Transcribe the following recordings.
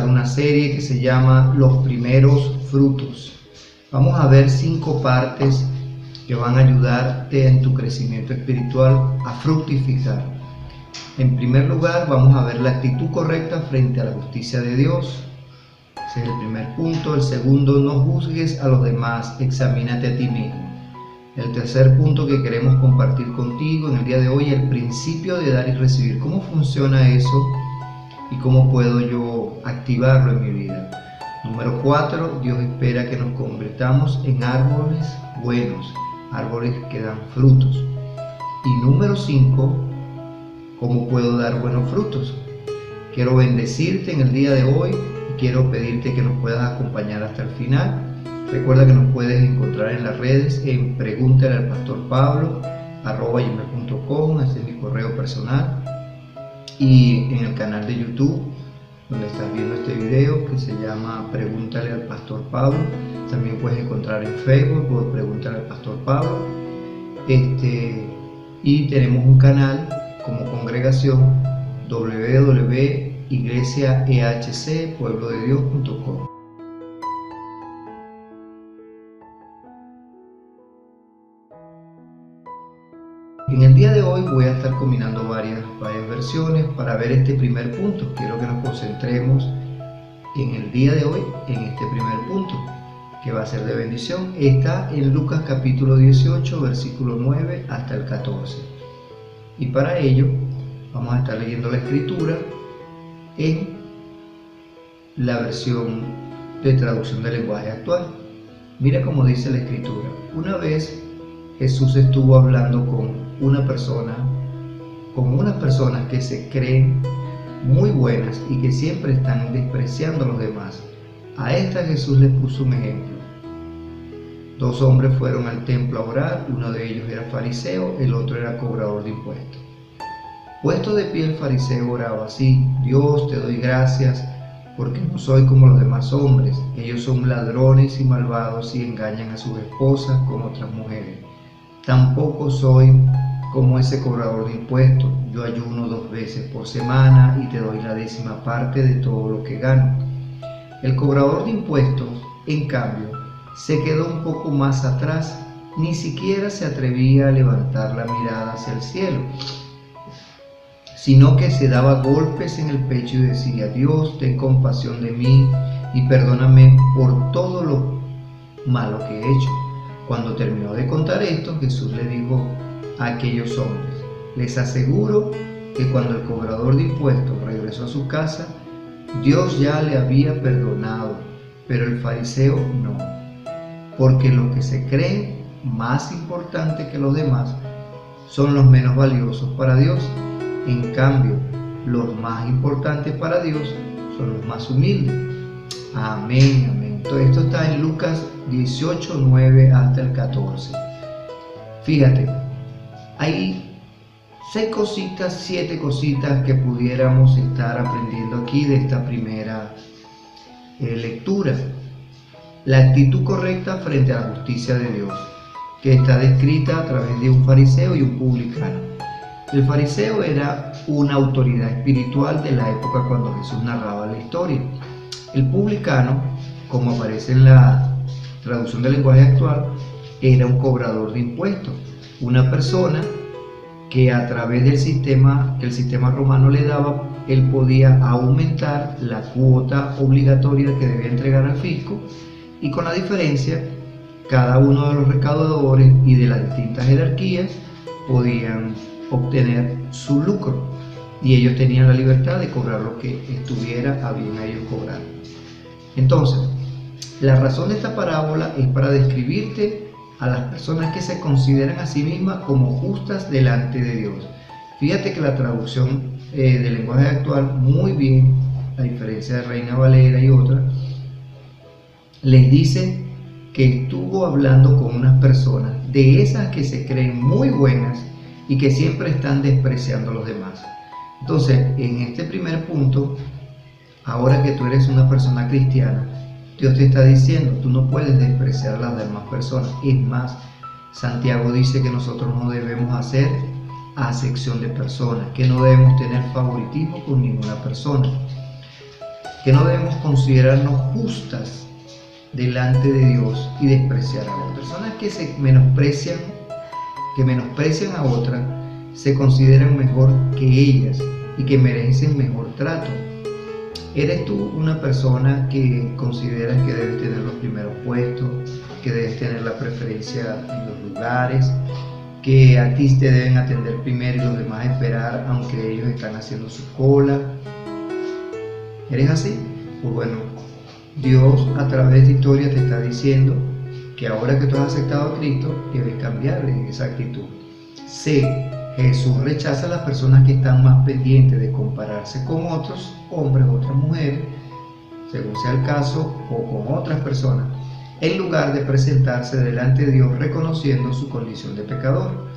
comenzar una serie que se llama Los primeros frutos. Vamos a ver 5 partes que van a ayudarte en tu crecimiento espiritual a fructificar. En primer lugar, vamos a ver la actitud correcta frente a la justicia de Dios. Ese es el primer punto. El segundo, no juzgues a los demás, examínate a ti mismo. El tercer punto que queremos compartir contigo en el día de hoy, el principio de dar y recibir. ¿Cómo funciona eso y cómo puedo yo activarlo en mi vida? Número 4, Dios espera que nos convirtamos en árboles buenos, árboles que dan frutos. Y número 5, ¿cómo puedo dar buenos frutos? Quiero bendecirte en el día de hoy y quiero pedirte que nos puedas acompañar hasta el final. Recuerda que nos puedes encontrar en las redes en Pregúntale al Pastor Pablo @gmail.com, ese es mi correo personal, y en el canal de YouTube donde estás viendo este video que se llama Pregúntale al Pastor Pablo. También puedes encontrar en Facebook por Pregúntale al Pastor Pablo. Y tenemos un canal como congregación, www.iglesiaehcpueblodedios.com. En el día de hoy voy a estar combinando varias versiones para ver este primer punto. Quiero que nos concentremos en el día de hoy en este primer punto, que va a ser de bendición. Está en Lucas capítulo 18, versículo 9 hasta el 14. Y para ello vamos a estar leyendo la escritura en la versión de traducción del lenguaje actual. Mira cómo dice la escritura. Una vez Jesús estuvo hablando con unas personas que se creen muy buenas y que siempre están despreciando a los demás. A estas Jesús les puso un ejemplo. 2 hombres fueron al templo a orar, uno de ellos era fariseo, el otro era cobrador de impuestos. Puesto de pie el fariseo oraba así: Dios, te doy gracias porque no soy como los demás hombres. Ellos son ladrones y malvados y engañan a sus esposas con otras mujeres. Tampoco soy como ese cobrador de impuestos. Yo ayuno 2 veces por semana y te doy la 10ª parte de todo lo que gano. El cobrador de impuestos, en cambio, se quedó un poco más atrás, ni siquiera se atrevía a levantar la mirada hacia el cielo, sino que se daba golpes en el pecho y decía: Dios, ten compasión de mí y perdóname por todo lo malo que he hecho. Cuando terminó de contar esto, Jesús le dijo a aquellos hombres: les aseguro que cuando el cobrador de impuestos regresó a su casa, Dios ya le había perdonado, pero el fariseo no. Porque los que se creen más importantes que los demás son los menos valiosos para Dios. En cambio, los más importantes para Dios son los más humildes. Amén, amén. Todo esto está en Lucas 18, 9 hasta el 14. Fíjate, hay 7 cositas que pudiéramos estar aprendiendo aquí de esta primera lectura. La actitud correcta frente a la justicia de Dios, que está descrita a través de un fariseo y un publicano. El fariseo era una autoridad espiritual de la época cuando Jesús narraba la historia. El publicano, como aparece en la traducción del lenguaje actual, era un cobrador de impuestos, una persona que a través del sistema que el sistema romano le daba, él podía aumentar la cuota obligatoria que debía entregar al fisco, y con la diferencia, cada uno de los recaudadores y de las distintas jerarquías podían obtener su lucro, y ellos tenían la libertad de cobrar lo que estuviera a bien a ellos cobrar. Entonces, la razón de esta parábola es para describirte a las personas que se consideran a sí mismas como justas delante de Dios. Fíjate que la traducción del lenguaje actual, muy bien, a diferencia de Reina Valera y otras, les dice que estuvo hablando con unas personas de esas que se creen muy buenas y que siempre están despreciando a los demás. Entonces, en este primer punto, ahora que tú eres una persona cristiana, Dios te está diciendo: tú no puedes despreciar a las demás personas. Es más, Santiago dice que nosotros no debemos hacer acepción de personas, que no debemos tener favoritismo con ninguna persona. que no debemos considerarnos justas delante de Dios y despreciar a otras. Personas que menosprecian a otras, se consideran mejor que ellas y que merecen mejor trato. ¿Eres tú una persona que consideras que debes tener los primeros puestos, que debes tener la preferencia en los lugares, que a ti te deben atender primero y los demás esperar aunque ellos están haciendo su cola? ¿Eres así? Pues bueno, Dios a través de historia te está diciendo que ahora que tú has aceptado a Cristo, debes cambiar esa actitud. Jesús rechaza a las personas que están más pendientes de compararse con otros hombres, otras mujeres, según sea el caso, o con otras personas, en lugar de presentarse delante de Dios reconociendo su condición de pecador.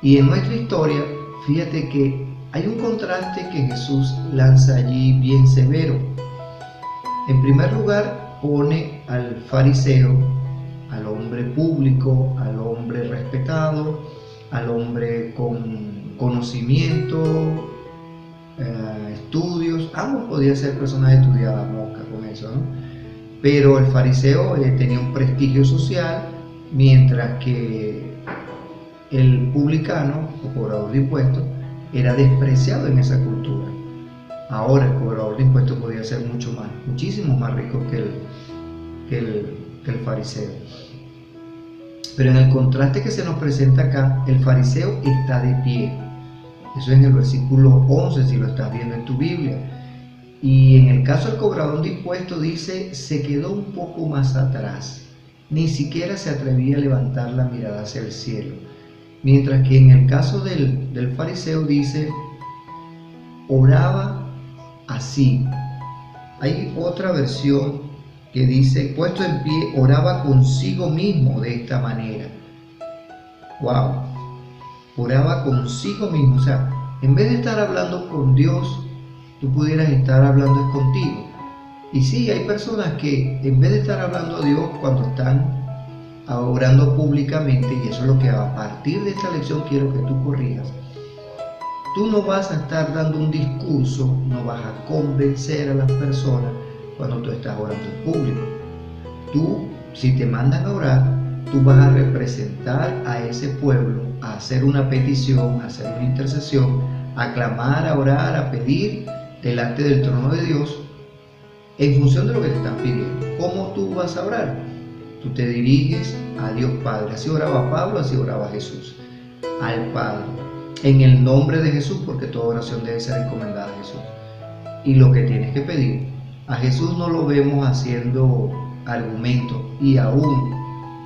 Y en nuestra historia, fíjate que hay un contraste que Jesús lanza allí bien severo. En primer lugar, pone al fariseo, al hombre público, al hombre respetado, al hombre con conocimiento, estudios. Ambos podían ser personas estudiadas, mosca con eso, ¿no? Pero el fariseo tenía un prestigio social, mientras que el publicano o cobrador de impuestos era despreciado en esa cultura. Ahora el cobrador de impuestos podía ser muchísimo más rico que el fariseo. Pero en el contraste que se nos presenta acá, el fariseo está de pie. Eso es en el versículo 11, si lo estás viendo en tu Biblia. Y en el caso del cobrador de impuestos dice, se quedó un poco más atrás. Ni siquiera se atrevía a levantar la mirada hacia el cielo. Mientras que en el caso del fariseo dice, oraba así. Hay otra versión que dice, puesto en pie, oraba consigo mismo de esta manera. ¡Wow! Oraba consigo mismo. O sea, en vez de estar hablando con Dios, tú pudieras estar hablando contigo. Y sí, hay personas que en vez de estar hablando a Dios cuando están orando públicamente, y eso es lo que a partir de esta lección quiero que tú corrijas, tú no vas a estar dando un discurso, no vas a convencer a las personas cuando tú estás orando en público. Tú, si te mandan a orar, tú vas a representar a ese pueblo, a hacer una petición, a hacer una intercesión, a clamar, a orar, a pedir delante del trono de Dios en función de lo que te están pidiendo. ¿Cómo tú vas a orar? Tú te diriges a Dios Padre. Así oraba Pablo, así oraba Jesús. Al Padre, en el nombre de Jesús, porque toda oración debe ser encomendada a Jesús. Y lo que tienes que pedir, a Jesús no lo vemos haciendo argumentos, y aún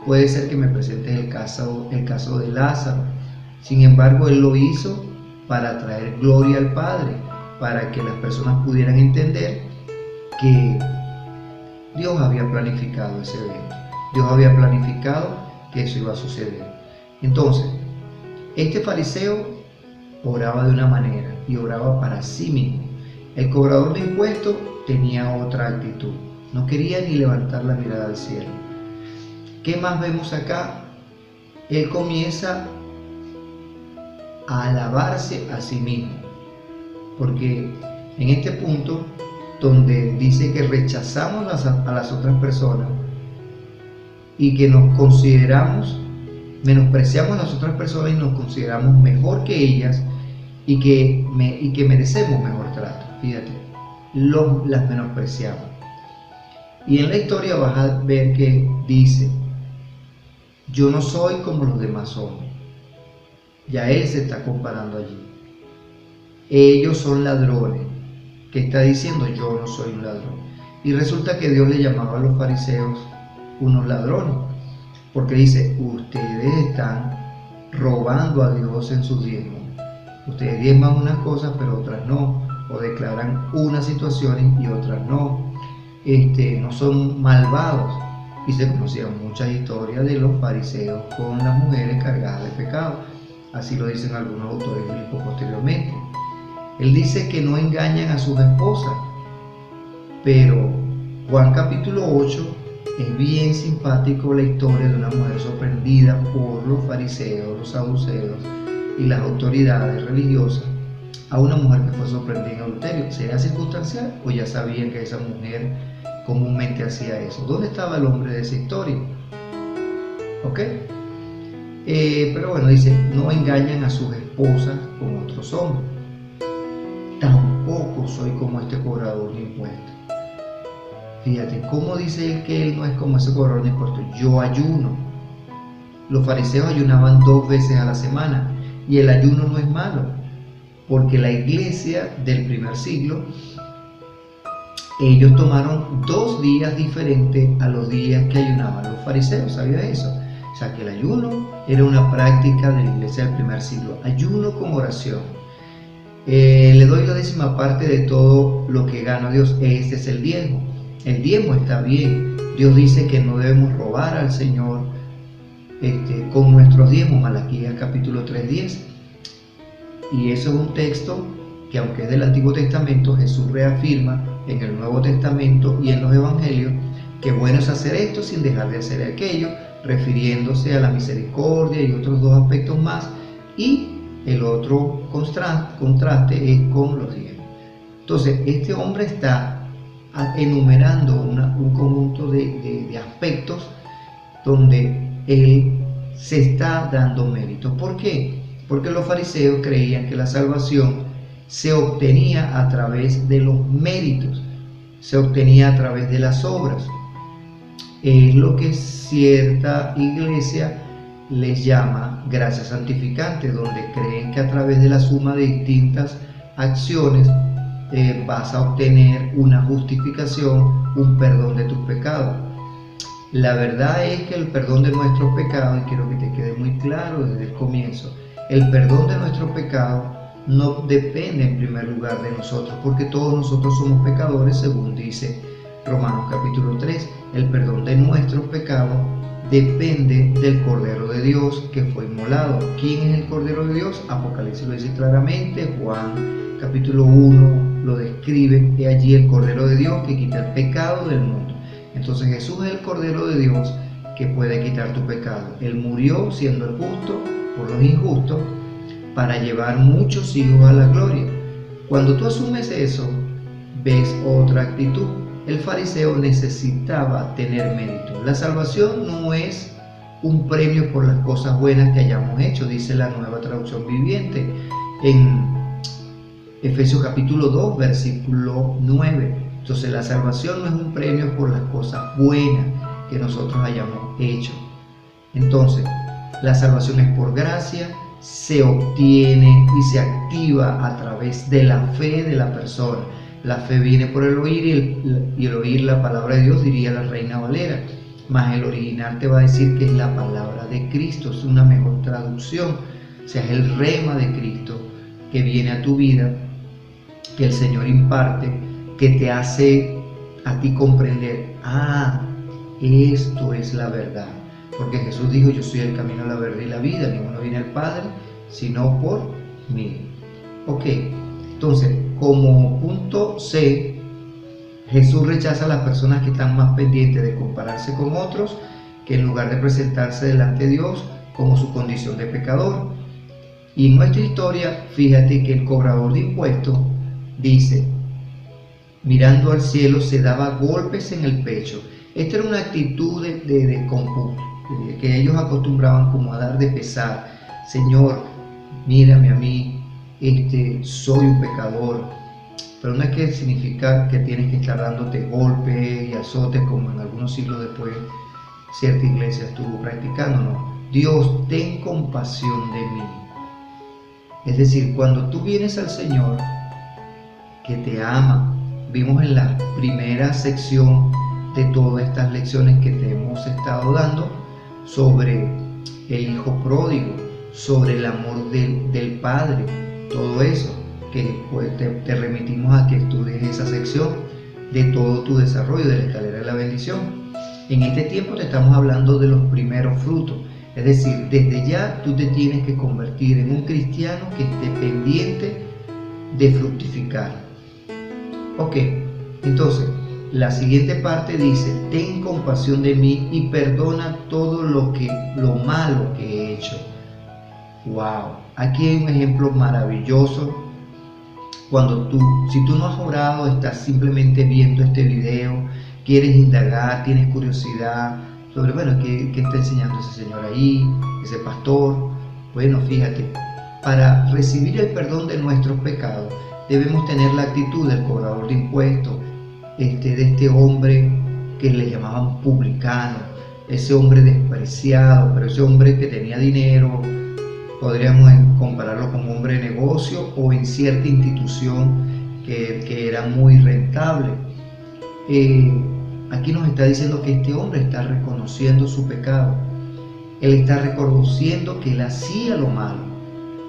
puede ser que me presentes el caso de Lázaro. Sin embargo, él lo hizo para traer gloria al Padre, para que las personas pudieran entender que Dios había planificado ese evento. Dios había planificado que eso iba a suceder. Entonces, este fariseo oraba de una manera y oraba para sí mismo. El cobrador de impuestos tenía otra actitud. No quería ni levantar la mirada al cielo. ¿Qué más vemos acá? Él comienza a alabarse a sí mismo. Porque en este punto, donde dice que rechazamos a las otras personas y que nos consideramos, menospreciamos a las otras personas y nos consideramos mejor que ellas y que merecemos mejor trato. Fíjate, las menospreciamos. Y en la historia vas a ver que dice, yo no soy como los demás hombres. Ya él se está comparando allí. Ellos son ladrones. ¿Qué está diciendo? Yo no soy un ladrón. Y resulta que Dios le llamaba a los fariseos unos ladrones, porque dice, ustedes están robando a Dios en sus diezmos. Ustedes diezman unas cosas pero otras no, o declaran unas situaciones y otras no. No son malvados. Y se conocían muchas historias de los fariseos con las mujeres cargadas de pecado. Así lo dicen algunos autores bíblicos posteriormente. Él dice que no engañan a sus esposas, pero Juan capítulo 8 es bien simpático la historia de una mujer sorprendida por los fariseos, los saduceos y las autoridades religiosas a una mujer que fue sorprendida en adulterio. ¿Será circunstancial o ya sabían que esa mujer comúnmente hacía eso? ¿Dónde estaba el hombre de esa historia? ¿Ok? Pero bueno, dice, no engañan a sus esposas con otros hombres. Tampoco soy como este cobrador de impuestos. Fíjate, ¿cómo dice él que él no es como ese cobrador de impuestos? Yo ayuno. Los fariseos ayunaban 2 veces a la semana y el ayuno no es malo, porque la iglesia del primer siglo, ellos tomaron 2 días diferentes a los días que ayunaban los fariseos. ¿Sabías eso? O sea, que el ayuno era una práctica de la iglesia del primer siglo. Ayuno con oración. Le doy la 10ª parte de todo lo que gano a Dios. Este es el diezmo. El diezmo está bien. Dios dice que no debemos robar al Señor con nuestros diezmos. Malaquías capítulo 3:10. Y eso es un texto que, aunque es del Antiguo Testamento, Jesús reafirma en el Nuevo Testamento y en los Evangelios que bueno es hacer esto sin dejar de hacer aquello, refiriéndose a la misericordia y otros 2 aspectos más. Y el otro contraste es con los diezmos. Entonces, este hombre está enumerando un conjunto de aspectos donde él se está dando mérito. ¿Por qué? Porque los fariseos creían que la salvación se obtenía a través de los méritos, se obtenía a través de las obras. Es lo que cierta iglesia les llama gracia santificante, donde creen que a través de la suma de distintas acciones vas a obtener una justificación, un perdón de tus pecados. La verdad es que el perdón de nuestros pecados, y quiero que te quede muy claro desde el comienzo, el perdón de nuestros pecados no depende en primer lugar de nosotros, porque todos nosotros somos pecadores, según dice Romanos capítulo 3. El perdón de nuestros pecados depende del Cordero de Dios que fue inmolado. ¿Quién es el Cordero de Dios? Apocalipsis lo dice claramente, Juan capítulo 1 lo describe, y allí el Cordero de Dios que quita el pecado del mundo. Entonces Jesús es el Cordero de Dios que puede quitar tu pecado. Él murió siendo el justo por los injustos para llevar muchos hijos a la gloria. Cuando tú asumes eso, ves otra actitud. El fariseo necesitaba tener mérito. La salvación no es un premio por las cosas buenas que hayamos hecho, dice la Nueva Traducción Viviente en Efesios capítulo 2, versículo 9. Entonces la salvación no es un premio por las cosas buenas que nosotros hayamos hecho. Entonces, la salvación es por gracia, se obtiene y se activa a través de la fe de la persona. La fe viene por el oír y el oír la palabra de Dios, diría la Reina Valera. Más el original te va a decir que es la palabra de Cristo, es una mejor traducción. O sea, es el rema de Cristo que viene a tu vida, que el Señor imparte, que te hace a ti comprender, esto es la verdad. Porque Jesús dijo, yo soy el camino, la verdad y la vida, ninguno viene al Padre sino por mí. Ok, entonces, como punto C, Jesús rechaza a las personas que están más pendientes de compararse con otros, que en lugar de presentarse delante de Dios como su condición de pecador. Y en nuestra historia, fíjate que el cobrador de impuestos dice, mirando al cielo, se daba golpes en el pecho. Esta era una actitud que ellos acostumbraban como a dar de pesar. Señor, mírame a mí, soy un pecador. Pero no es que significa que tienes que estar dándote golpes y azotes como en algunos siglos después cierta iglesia estuvo practicando. No, Dios, ten compasión de mí. Es decir, cuando tú vienes al Señor, que te ama, vimos en la primera sección de todas estas lecciones que te hemos estado dando sobre el hijo pródigo, sobre el amor del Padre, todo eso, que pues te remitimos a que estudies esa sección de todo tu desarrollo de la escalera de la bendición. En este tiempo te estamos hablando de los primeros frutos, es decir, desde ya tú te tienes que convertir en un cristiano que esté pendiente de fructificar. Ok, entonces la siguiente parte dice, ten compasión de mí y perdona todo lo malo que he hecho. Wow, aquí hay un ejemplo maravilloso Si tú no has orado, estás simplemente viendo este video, quieres indagar, tienes curiosidad sobre, bueno, ¿qué está enseñando ese señor ahí, ese pastor? Bueno, fíjate, para recibir el perdón de nuestros pecados, debemos tener la actitud del cobrador de impuestos, de este hombre que le llamaban publicano, ese hombre despreciado, pero ese hombre que tenía dinero. Podríamos compararlo como hombre de negocio o en cierta institución que era muy rentable. Aquí nos está diciendo que este hombre está reconociendo su pecado. Él está reconociendo que él hacía lo malo.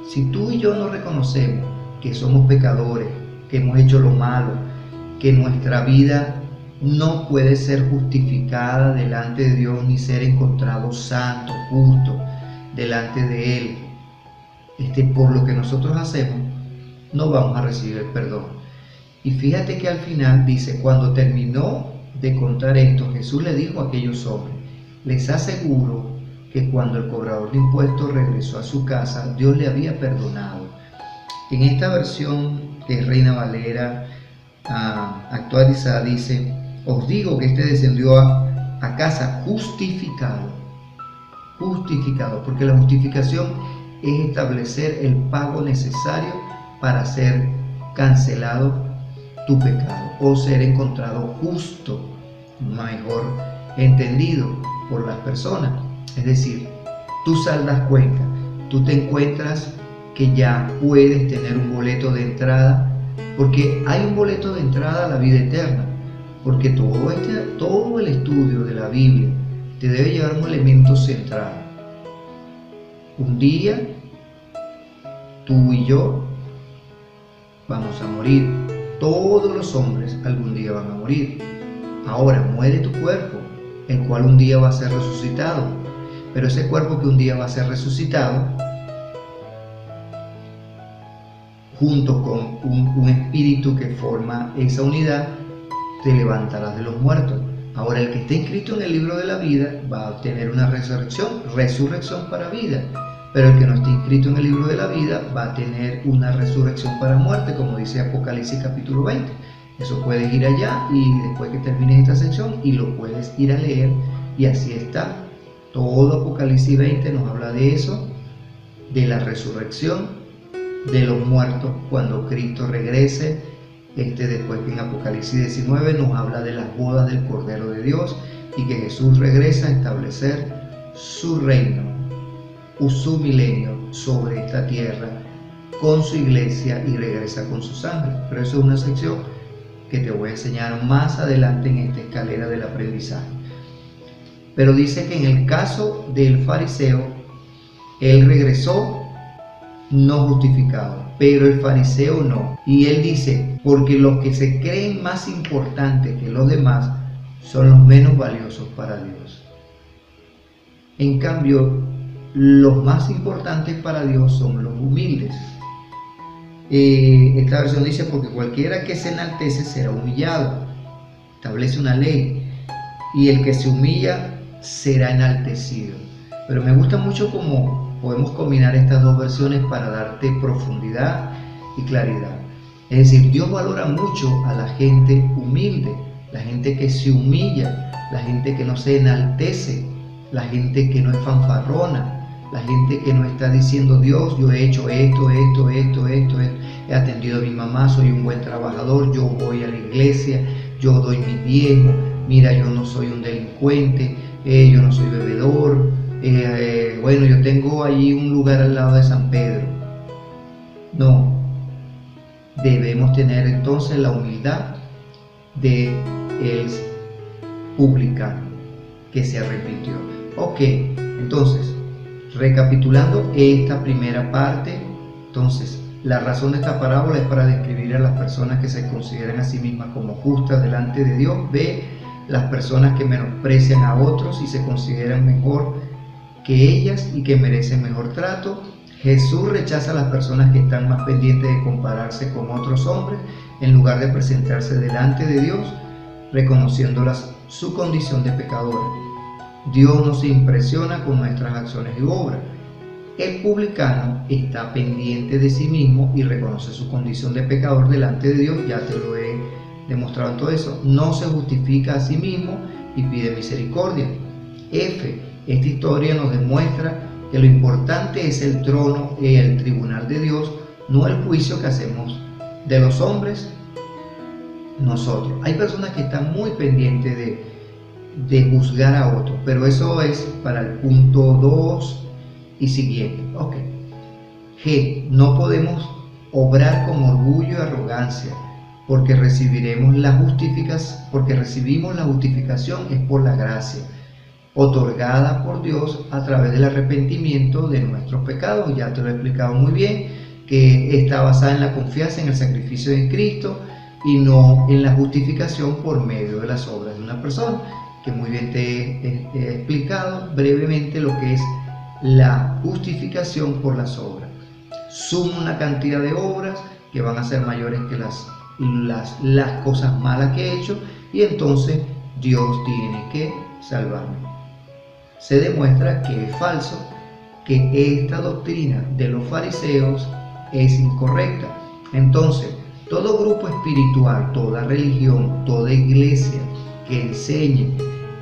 Si tú y yo no reconocemos que somos pecadores, que hemos hecho lo malo, que nuestra vida no puede ser justificada delante de Dios ni ser encontrado santo, justo delante de Él, por lo que nosotros hacemos, no vamos a recibir el perdón. Y fíjate que al final dice, cuando terminó de contar esto, Jesús le dijo a aquellos hombres, les aseguro que cuando el cobrador de impuestos regresó a su casa, Dios le había perdonado. En esta versión, que es Reina Valera actualizada, dice, os digo que este descendió a casa justificado, porque la justificación es establecer el pago necesario para ser cancelado tu pecado o ser encontrado justo, mejor entendido por las personas. Es decir, tú saldas cuenta, tú te encuentras que ya puedes tener un boleto de entrada, porque hay un boleto de entrada a la vida eterna, porque todo el estudio de la Biblia te debe llevar a un elemento central. Un día, tú y yo vamos a morir. Todos los hombres algún día van a morir. Ahora muere tu cuerpo, el cual un día va a ser resucitado. Pero ese cuerpo que un día va a ser resucitado, junto con un espíritu que forma esa unidad, te levantarás de los muertos. Ahora, el que está inscrito en el libro de la vida va a tener una resurrección para vida. Pero el que no esté inscrito en el libro de la vida va a tener una resurrección para muerte, como dice Apocalipsis capítulo 20. Eso puedes ir allá y después que termines esta sección y lo puedes ir a leer, y así está. Todo Apocalipsis 20 nos habla de eso, de la resurrección de los muertos cuando Cristo regrese. Después que en Apocalipsis 19 nos habla de las bodas del Cordero de Dios y que Jesús regresa a establecer su reino o su milenio sobre esta tierra con su iglesia y regresa con sus ángeles. Pero eso es una sección que te voy a enseñar más adelante en esta escalera del aprendizaje. Pero dice que en el caso del fariseo, él regresó no justificado, pero el fariseo no. Y él dice, porque los que se creen más importantes que los demás son los menos valiosos para Dios. En cambio, los más importantes para Dios son los humildes. Esta versión dice, porque cualquiera que se enaltece será humillado. Establece una ley. Y el que se humilla será enaltecido. Pero me gusta mucho cómo podemos combinar estas dos versiones para darte profundidad y claridad. Es decir, Dios valora mucho a la gente humilde, la gente que se humilla, la gente que no se enaltece, la gente que no es fanfarrona, la gente que no está diciendo, Dios, yo he hecho esto, he atendido a mi mamá, soy un buen trabajador, yo voy a la iglesia, yo doy mi diezmo, mira, yo no soy un delincuente, yo no soy bebedor, bueno, yo tengo allí un lugar al lado de San Pedro. No, debemos tener entonces la humildad de el publicano que se arrepintió. Ok, entonces, recapitulando esta primera parte, entonces, la razón de esta parábola es para describir a las personas que se consideran a sí mismas como justas delante de Dios. B, las personas que menosprecian a otros y se consideran mejor que ellas y que merecen mejor trato. Jesús rechaza a las personas que están más pendientes de compararse con otros hombres en lugar de presentarse delante de Dios, reconociéndolas su condición de pecadores. Dios no se impresiona con nuestras acciones y obras. El publicano está pendiente de sí mismo y reconoce su condición de pecador delante de Dios, ya te lo he demostrado en todo eso. No se justifica a sí mismo y pide misericordia. F. Esta historia nos demuestra que lo importante es el trono y el tribunal de Dios, no el juicio que hacemos de los hombres nosotros. Hay personas que están muy pendientes de juzgar a otros, pero eso es para el punto 2 y siguiente. Ok. G. No podemos obrar con orgullo y arrogancia, porque recibimos la justificación es por la gracia, otorgada por Dios a través del arrepentimiento de nuestros pecados. Ya te lo he explicado muy bien, que está basada en la confianza en el sacrificio de Cristo y no en la justificación por medio de las obras de una persona, que muy bien te he explicado brevemente lo que es la justificación por las obras. Suma una cantidad de obras que van a ser mayores que las cosas malas que he hecho, y entonces Dios tiene que salvarme. Se demuestra que es falso, que esta doctrina de los fariseos es incorrecta. Entonces, todo grupo espiritual, toda religión, toda iglesia que enseñe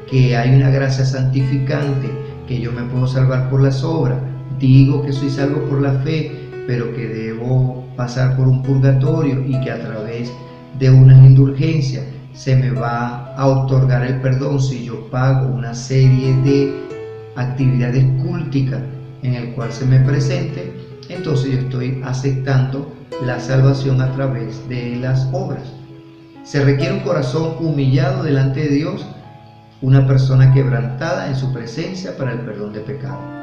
que hay una gracia santificante, que yo me puedo salvar por las obras, digo que soy salvo por la fe, pero que debo pasar por un purgatorio y que a través de unas indulgencias se me va a otorgar el perdón si yo pago una serie de actividades culticas en el cual se me presente, entonces yo estoy aceptando la salvación a través de las obras. Se requiere un corazón humillado delante de Dios, una persona quebrantada en su presencia para el perdón de pecados.